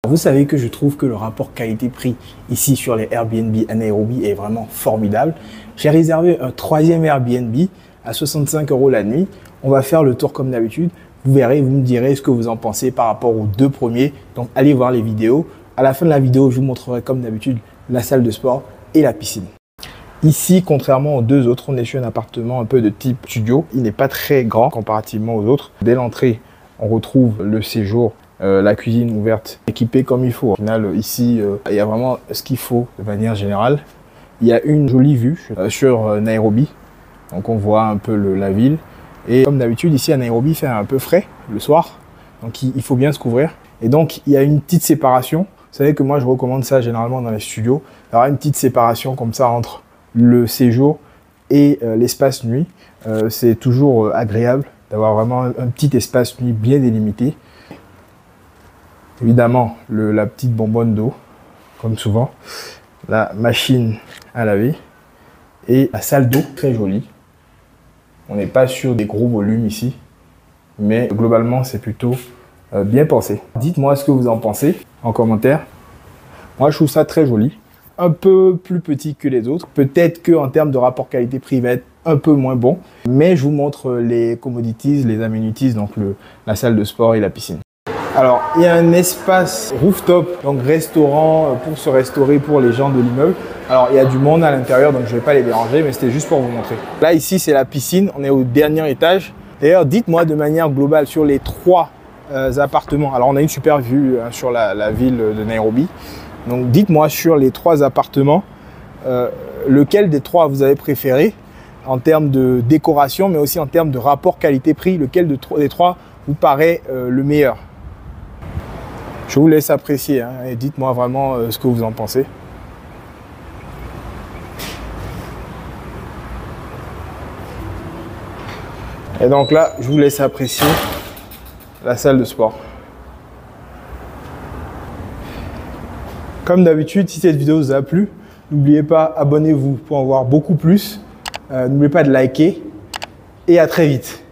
Vous savez que je trouve que le rapport qualité-prix ici sur les Airbnb à Nairobi est vraiment formidable. J'ai réservé un 3e Airbnb à 65 € la nuit. On va faire le tour comme d'habitude. Vous verrez, vous me direz ce que vous en pensez par rapport aux 2 premiers. Donc allez voir les vidéos. À la fin de la vidéo, je vous montrerai comme d'habitude la salle de sport et la piscine. Ici, contrairement aux 2 autres, on est sur un appartement un peu de type studio. Il n'est pas très grand comparativement aux autres. Dès l'entrée, on retrouve le séjour, la cuisine ouverte, équipée comme il faut. Au final, ici, il y a vraiment ce qu'il faut de manière générale. Il y a une jolie vue sur Nairobi. Donc on voit un peu la ville. Et comme d'habitude, ici à Nairobi, il fait un peu frais le soir. Donc il faut bien se couvrir. Et donc, il y a une petite séparation. Vous savez que moi, je recommande ça généralement dans les studios. Il y aura une petite séparation comme ça entre le séjour et l'espace nuit. C'est toujours agréable d'avoir vraiment un petit espace nuit bien délimité. Évidemment, la petite bonbonne d'eau, comme souvent. La machine à laver et la salle d'eau, très jolie. On n'est pas sur des gros volumes ici, mais globalement, c'est plutôt bien pensé. Dites-moi ce que vous en pensez en commentaire. Moi, je trouve ça très joli. Un peu plus petit que les autres. Peut-être qu'en termes de rapport qualité-prix, il va être un peu moins bon. Mais je vous montre les commodities, les amenities, donc la salle de sport et la piscine. Alors, il y a un espace rooftop, donc restaurant pour se restaurer pour les gens de l'immeuble. Alors, il y a du monde à l'intérieur, donc je ne vais pas les déranger, mais c'était juste pour vous montrer. Là, ici, c'est la piscine. On est au dernier étage. D'ailleurs, dites-moi de manière globale sur les 3 appartements. Alors, on a une super vue sur la ville de Nairobi. Donc, dites-moi sur les 3 appartements, lequel des 3 vous avez préféré en termes de décoration, mais aussi en termes de rapport qualité-prix. Lequel des 3 vous paraît le meilleur? Je vous laisse apprécier hein, et dites-moi vraiment ce que vous en pensez. Et donc là, je vous laisse apprécier la salle de sport. Comme d'habitude, si cette vidéo vous a plu, n'oubliez pas, abonnez-vous pour en voir beaucoup plus. N'oubliez pas de liker et à très vite.